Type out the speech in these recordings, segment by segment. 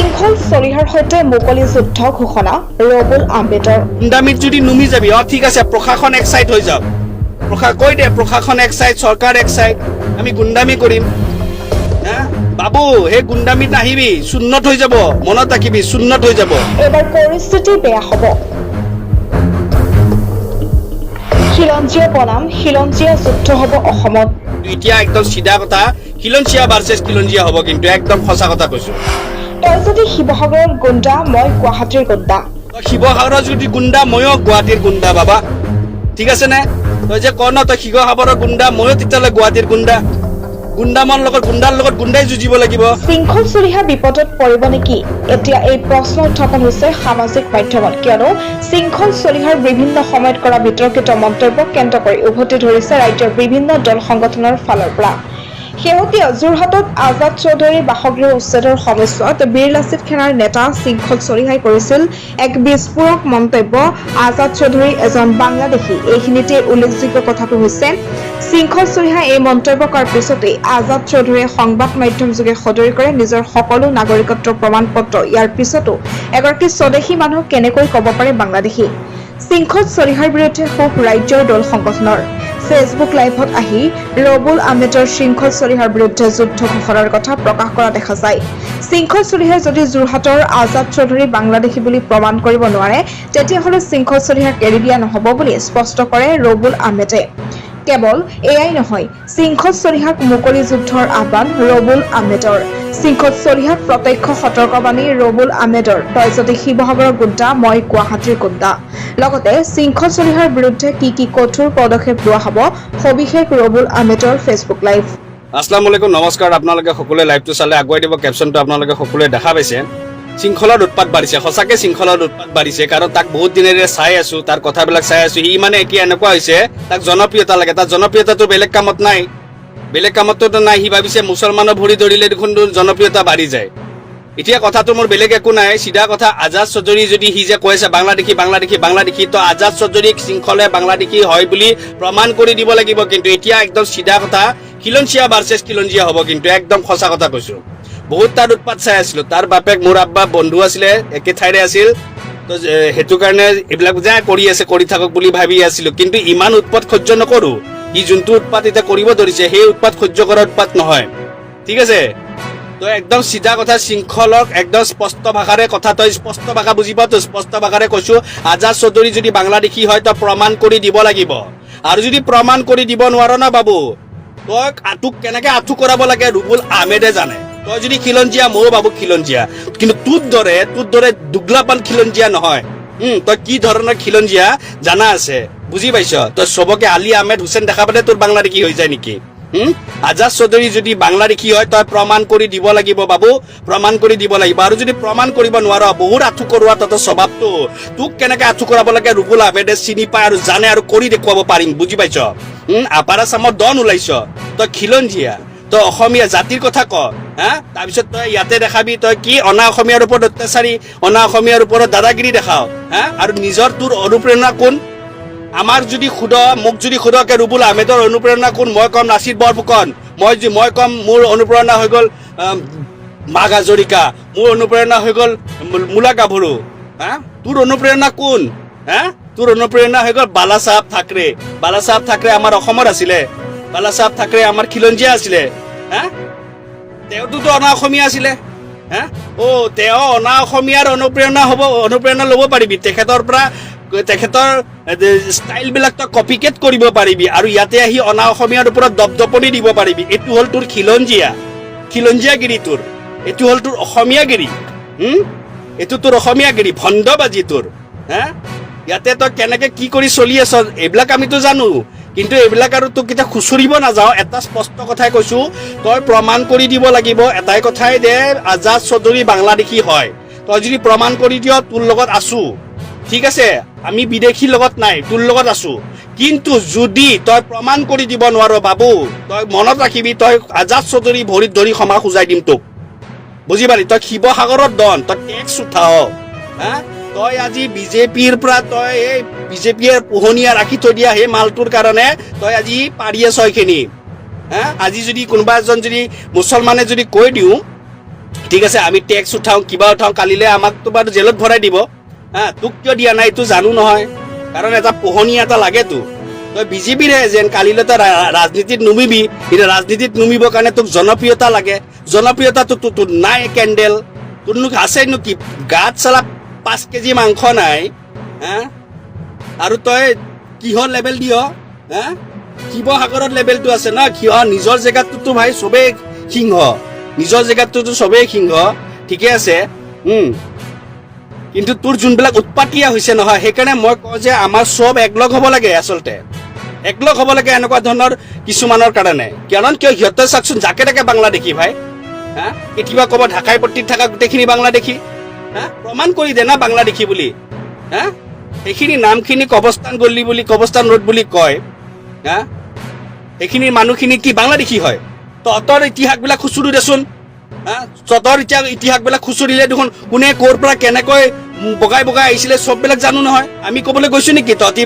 শৃংখল চলিহাৰ সৈতে মুকলি যুদ্ধ ঘোষণা ৰবুল আম্বেদৰ গুণ্ডামিত যদি নুমি যাবি ঠিক আছে প্ৰশাসন এক সাইড হৈ যাওক কৈ দে প্ৰশাসন এক সাইড চৰকাৰ এক সাইড আমি গুণ্ডামি কৰিম বাবু সেই গুণ্ডামিত নাহিবি শূন্যত হৈ যাব মনত ৰাখিবি শূন্যত হৈ যাব এবাৰ পৰিস্থিতি বেয়া হ'ব খিলঞ্জীয়া বনাম খিলঞ্জীয়া যুদ্ধ হ'ব অসমত এতিয়া একদম সিধা কথা খিলঞ্জীয়া ভাৰ্চেছ খিলঞ্জীয়া হ'ব কিন্তু একদম সঁচা কথা কৈছো তই যদি শিৱসাগৰৰ গুণ্ডা মই গুৱাহাটীৰ গুণ্ডা শিৱসাগৰৰ যদি গুণ্ডা ময়ো গুৱাহাটীৰ গুণ্ডা বাবা ঠিক আছে নে তই যে কওঁ ন তই শিৱসাগৰৰ গুণ্ডা ময়ো তেতিয়াহ'লে গুৱাহাটীৰ গুণ্ডা গুণ্ডামৰ লগত গুণ্ডাৰ লগত গুণ্ডাই যুঁজিব লাগিব শৃংখল চলিহা বিপদত পৰিব নেকি এতিয়া এই প্ৰশ্ন উত্থাপন হৈছে সামাজিক মাধ্যমত কিয়নো শৃংখল চলিহাৰ বিভিন্ন সময়ত কৰা বিতৰ্কিত মন্তব্যক কেন্দ্ৰ কৰি উভতি ধৰিছে ৰাজ্যৰ বিভিন্ন দল সংগঠনৰ ফালৰ পৰা শেহতীয়া যোৰহাটত আজাদ চৌধুৰীৰ বাসগৃহ উচ্ছেদৰ সময়ছোৱাত বীৰ লাচিত সেনাৰ নেতা শৃংখল চলিহাই কৰিছিল এক বিস্ফোৰক মন্তব্য আজাদ চৌধুৰী এজন বাংলাদেশী এইখিনিতে উল্লেখযোগ্য কথাটো হৈছে শৃংখল চলিহাই এই মন্তব্য কৰাৰ পিছতেই আজাদ চৌধুৰীয়ে সংবাদ মাধ্যম যোগে সদৰি কৰে নিজৰ সকলো নাগৰিকত্বৰ প্ৰমাণ পত্ৰ ইয়াৰ পিছতো এগৰাকী স্বদেশী মানুহ কেনেকৈ ক'ব পাৰে বাংলাদেশী শৃংখল চলিহাৰ বিৰুদ্ধে ক্ষোভ ৰাজ্যৰ দল সংগঠনৰ ফেচবুক লাইভত আহি ৰবুল আহমেদৰ শৃংখল চলিহাৰ বিৰুদ্ধে যুদ্ধ ঘোষণাৰ কথা প্ৰকাশ কৰা দেখা যায় শৃংখল চলিহাই যদি যোৰহাটৰ আজাদ চৌধুৰী বাংলাদেশী বুলি প্ৰমাণ কৰিব নোৱাৰে তেতিয়াহ'লে শৃংখল চলিহাক এৰি দিয়া নহ'ব বুলি স্পষ্ট কৰে ৰবুল আহমেদে কেৱল এয়াই নহয় শৃংখল চলিহাক মুকলি যুদ্ধৰ আহ্বান ৰবুল আহমেদৰ শৃংখল চলিহাক প্ৰত্যক্ষ সতৰ্কবাণী ৰবুল আহমেদৰ তই যদি শিৱসাগৰৰ গুণ্ডা মই গুৱাহাটীৰ গুণ্ডা লগতে শৃংখল চলিহাৰ বিৰুদ্ধে কি কঠোৰ পদক্ষেপ লোৱা হ'ব সবিশেষ ৰবুল আহমেদৰ ফেচবুক লাইভ আসসালামু আলাইকুম নমস্কাৰ আপোনালোকে সকলোৱে লাইভটো চালে আগুৱাই দিব কেপশ্যনটো আপোনালোকে সকলোৱে দেখা পাইছে শৃংখলাৰ উৎপাত বাঢ়িছে সঁচাকে শৃংখলাৰ উৎপাত বাঢ়িছে কাৰণ তাক বহুত দিনেৰে চাই আছো তাৰ কথাবিলাক চাই আছো সি মানে এতিয়া এনেকুৱা হৈছে তাক জনপ্ৰিয়তা লাগে তাৰ জনপ্ৰিয়তাটো বেলেগ কামত নাই বেলেগ কামততো নাই সি ভাবিছে মুছলমানৰ ভৰি ধৰিলে দেখোন জনপ্ৰিয়তা বাঢ়ি যায় এতিয়া কথাটো মোৰ বেলেগ একো নাই সিধা কথা আজাদ চৌধুৰী যদি সি যে কৈছে বাংলাদেশী তো আজাদ চৌধুৰীক শৃংখলে বাংলাদেশী হয় বুলি প্ৰমাণ কৰি দিব লাগিব কিন্তু এতিয়া একদম সিধা কথা খিলঞ্জীয়া ভাৰ্চেছ খিলঞ্জীয়া হ'ব কিন্তু একদম সঁচা কথা কৈছো বহুত তাৰ উৎপাত চাই আছিলো তাৰ বাপেক মোৰ আব্বা বন্ধু আছিলে একে ঠাইৰে আছিল তো হেতু কাৰণে এইবিলাক যা কৰি থাকক বুলি ভাবি আছিলো কিন্তু ইমান উৎপাত সহ্য নকৰো ই যোনটো উৎপাত এতিয়া কৰিব ধৰিছে সেই উৎপাত সহ্য কৰা উৎপাত নহয় ঠিক আছে তো একদম সিধা কথা শৃংখলক একদম স্পষ্ট ভাষাৰে কথা তই স্পষ্ট ভাষা বুজি পাও তো স্পষ্ট ভাষাৰে কৈছো আজাদ চৌধুৰী যদি বাংলাদেশী হয় তো প্ৰমাণ কৰি দিব লাগিব আৰু যদি প্ৰমাণ কৰি দিব নোৱাৰ না বাবু তই তোক কেনেকে আঁঠু কৰাব লাগে ৰবুল আহমেদে জানে তই যদি খিলঞ্জীয়া ময়ো বাবু খিলঞ্জীয়া কিন্তু তোৰ দৰে দুগলাপান খিলঞ্জীয়া নহয় তই কি ধৰণৰ খিলঞ্জীয়া জানা আছে বুজি পাইছ তই চবকে আলী আহমেদ হুছেইন দেখা পালে তোৰ বাংলাদেশী হৈ যায় নেকি আজাদ চৌধুৰী যদি বাংলাদেশী হয় তই প্ৰমাণ কৰি দিব লাগিব বাবু প্ৰমাণ কৰি দিব লাগিব আৰু যদি প্ৰমাণ কৰিব নোৱাৰ বহুত আঁঠু কৰোৱা তহঁতৰ স্বভাৱটো তোক কেনেকে আঁঠু কৰাব লাগে ৰবুল আহমেদে চিনি পায় আৰু জানে আৰু কৰি দেখুৱাব পাৰিম বুজি পাইছ আপাৰ আছামত ডন ওলাইছ তই খিলঞ্জীয়া তই অসমীয়া জাতিৰ কথা ক তাৰপিছত তই ইয়াতে দেখাবি তই কি অনা অসমীয়াৰ ওপৰত অত্যাচাৰী অনা অসমীয়াৰ ওপৰত দাদাগিৰি দেখাও আৰু নিজৰ তোৰ অনুপ্ৰেৰণা কোন আমাৰ যদি মোক যদি সোধকে ৰবুল আহমেদৰ অনুপ্ৰেৰণা কোন মই কম নাছিৰ বৰফুকন মই কম মোৰ অনুপ্ৰেৰণা হৈ গ'ল মাঘ হাজৰিকা মোৰ অনুপ্ৰেৰণা হৈ গ'ল মূলা গাভৰু তোৰ অনুপ্ৰেৰণা কোন তোৰ অনুপ্ৰেৰণা হৈ গ'ল বালা চাহাব ঠাকৰে আমাৰ অসমৰ আছিলে বালা চাহাব ঠাকৰে আমাৰ খিলঞ্জীয়া আছিলে তেওঁতো অনা অসমীয়া আছিলে তেওঁ অনা অসমীয়াৰ অনুপ্ৰেৰণা ল'ব পাৰিবি তেখেতৰ ষ্টাইল বিলাক তই কপিকেট কৰিব পাৰিবি আৰু ইয়াতে আহি অনা অসমীয়াৰ ওপৰত দপদপনি দিব পাৰিবি এইটো হ'ল তোৰ খিলঞ্জীয়াগিৰি তোৰ এইটো হ'ল তোৰ অসমীয়াগিৰি এইটো তোৰ অসমীয়াগিৰি ভণ্ডবাজি তোৰ ইয়াতে তই কেনেকে কি কৰি চলি আছ এইবিলাক আমিতো জানো কিন্তু এইবিলাক আৰু তোক কেতিয়া খুচুৰিব নাযাওঁ এটা স্পষ্ট কথাই কৈছো তই প্ৰমাণ কৰি দিব লাগিব এটাই কথাই যে আজাদ চৌধুৰী বাংলাদেশী হয় তই যদি প্ৰমাণ কৰি দিয় তোৰ লগত আছো ঠিক আছে আমি বিদেশীৰ লগত নাই তোৰ লগত আছো কিন্তু যদি তই প্ৰমাণ কৰি দিব নোৱাৰ বাবু তই মনত ৰাখিবি তই আজাদ চৌধুৰী ভৰিত ধৰি ক্ষমা খুজাই দিম তোক বুজি পালি তই শিৱসাগৰত ডন তই টেক্স উঠাও তই আজি বিজেপিৰ পৰা তই এই বিজেপিয়ে পোহনীয়া ৰাখি থৈ দিয়া সেই মালটোৰ কাৰণে তই আজি পাৰি আছ এইখিনি আজি যদি কোনোবা এজন যদি মুছলমানে যদি কৈ দিওঁ ঠিক আছে আমি টেক্স উঠাওঁ কিবা উঠাওঁ কালিলৈ আমাক তোমাৰ জেলত ভৰাই দিব হা তোক কিয় দিয়া নাই এইটো জানো নহয় কাৰণ এটা পোহনি এটা লাগেতো তই বিজেপিৰ এজেণ্ট কালিলৈ তই ৰাজনীতিত নুমিবি এতিয়া ৰাজনীতিত নুমিবৰ কাৰণে তোক জনপ্ৰিয়তা লাগে জনপ্ৰিয়তাটো তোৰ নাই কেণ্ডেল তোৰনো আছেনো কি গাত চালা 5 কেজি মাংস নাই হা আৰু তই কিহৰ লেভেল দিয় হা শিৱসাগৰত লেভেলটো আছে ন নিজৰ জেগাতটোতো ভাই চবেই সিংহ নিজৰ জেগাতটোতো চবেই সিংহ ঠিকে আছে কিন্তু তোৰ যোনবিলাক উৎপাতিয়া হৈছে নহয় সেইকাৰণে মই কওঁ যে আমাৰ চব একলগ হ'ব লাগে আচলতে একলগ হ'ব লাগে এনেকুৱা ধৰণৰ কিছুমানৰ কাৰণে কিয় সিহঁতে চাওকচোন যাকে তাকে বাংলা দেখি ভাই হা কেতিয়াবা ক'ব ঢাকাই পট্টিত থকা গোটেইখিনি বাংলা দেখি হা প্ৰমাণ কৰি দে না বাংলা দেখি বুলি হা সেইখিনি নামখিনি কবস্থান গল্লি বুলি কবস্থান ৰোড বুলি কয় হা সেইখিনি মানুহখিনি কি বাংলা দেখি হয় তহঁতৰ ইতিহাসবিলাক খুচুৰি দেচোন হা তহঁতৰ ইতিহাসবিলাক খুচুৰিলে দেখোন কোনে ক'ৰ পৰা কেনেকৈ বগাই বগাই আহিছিলে চববিলাক জানো নহয় আমি ক'বলৈ গৈছো নেকি তহঁতি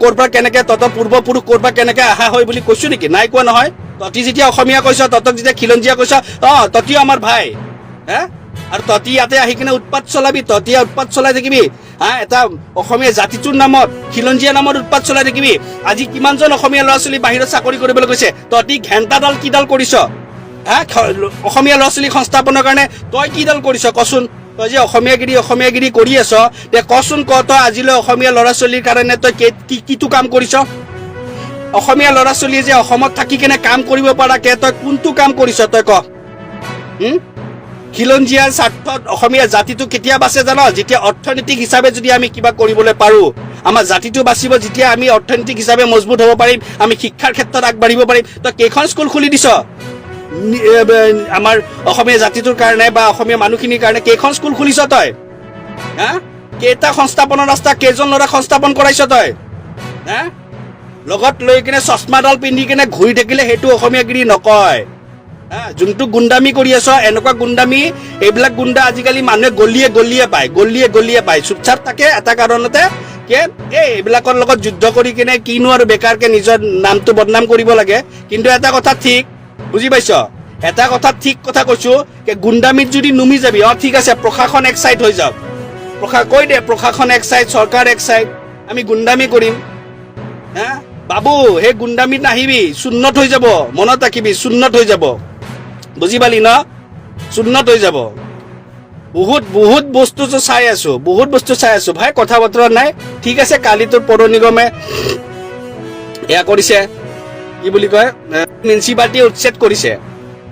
ক'ৰ পৰা কেনেকৈ তহঁতৰ পূৰ্বপুৰুষ ক'ৰ পৰা কেনেকৈ অহা হয় বুলি কৈছো নেকি নাই কোৱা নহয় তহঁতি যেতিয়া অসমীয়া কৈছ তহঁতক যেতিয়া খিলঞ্জীয়া কৈছ তহঁতিও আমাৰ ভাই হা আৰু তহঁতি ইয়াতে আহি কিনে উৎপাত চলাবি তহঁতি উৎপাত চলাই থাকিবি হা এটা অসমীয়া জাতিটোৰ নামত খিলঞ্জীয়া নামত উৎপাত চলাই থাকিবি আজি কিমানজন অসমীয়া ল'ৰা ছোৱালী বাহিৰত চাকৰি কৰিবলৈ গৈছে তহঁতি ঘেণ্টাডাল কিডাল কৰিছ হা অসমীয়া ল'ৰা ছোৱালী সংস্থাপনৰ কাৰণে তই কিডাল কৰিছ কচোন তই যে অসমীয়াগিৰি কৰি আছ তে কচোন ক তই আজিলৈ অসমীয়া ল'ৰা ছোৱালীৰ কাৰণে তই কিটো কাম কৰিছ অসমীয়া ল'ৰা ছোৱালীয়ে যে অসমত থাকি কেনে কাম কৰিব পৰাকে তই কোনটো কাম কৰিছ তই ক খিলঞ্জীয়াৰ স্বাৰ্থত অসমীয়া জাতিটো কেতিয়া বাচে জান যেতিয়া অৰ্থনৈতিক হিচাপে যদি আমি কিবা কৰিবলৈ পাৰোঁ আমাৰ জাতিটো বাচিব যেতিয়া আমি অৰ্থনৈতিক হিচাপে মজবুত হ'ব পাৰিম আমি শিক্ষাৰ ক্ষেত্ৰত আগবাঢ়িব পাৰিম তই কেইখন স্কুল খুলি দিছ আমাৰ অসমীয়া জাতিটোৰ কাৰণে বা অসমীয়া মানুহখিনিৰ কাৰণে কেইখন স্কুল খুলিছ তই হা কেইটা সংস্থাপনৰ ৰাস্তা কেইজন ল'ৰা সংস্থাপন কৰাইছ তই হা লগত লৈ কিনে চশমাডাল পিন্ধি কিনে ঘূৰি থাকিলে সেইটো অসমীয়াগিৰি নকয় হা যোনটো গুণ্ডামি কৰি আছ এনেকুৱা গুণ্ডামি এইবিলাক গুণ্ডা আজিকালি মানুহে গলিয়ে পায় চুপচাপ থাকে এটা কাৰণতে এইবিলাকৰ লগত যুদ্ধ কৰি কিনে কিনো আৰু বেকাৰকে নিজৰ নামটো বদনাম কৰিব লাগে কিন্তু এটা কথা ঠিক বুজি পাইছ এটা কথা ঠিক কথা কৈছো গুণ্ডামিত যদি নুমি যাবি ঠিক আছে প্ৰশাসন এক চাইড হৈ যাওক কৈ দে প্ৰশাসন এক চাইড চৰকাৰ এক চাইড আমি গুণ্ডামি কৰিম হা বাবু সেই গুণ্ডামিত নাহিবি চূন্নত হৈ যাব মনত ৰাখিবি চূন্নত হৈ যাব বুজি পালি ন চূন্নত হৈ যাব বহুত বস্তু চাই আছো ভাই কথা বতৰা নাই ঠিক আছে কালি তোৰ পৌৰ নিগমে এয়া কৰিছে কি বুলি কয় মিউনিচিপালিটিয়ে উচ্ছেদ কৰিছে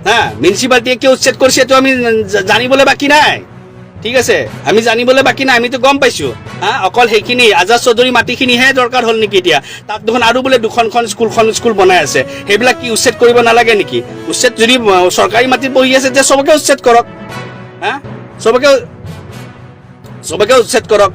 হা মিউনিচিপালিটিয়ে কিয় উচ্ছেদ কৰিছে এইটো আমি জানিবলৈ বাকী নাই ঠিক আছে আমি জানিবলৈ বাকী নাই আমিতো গম পাইছো হা অকল সেইখিনি আজাদ চৌধুৰী মাটিখিনিহে দৰকাৰ হ'ল নেকি এতিয়া তাত দেখোন আৰু বোলে দুখনখন স্কুল বনাই আছে সেইবিলাক কি উচ্ছেদ কৰিব নালাগে নেকি উচ্ছেদ যদি চৰকাৰী মাটিত বহি আছে তেতিয়া চবকে উচ্ছেদ কৰক হা চবকে উচ্ছেদ কৰক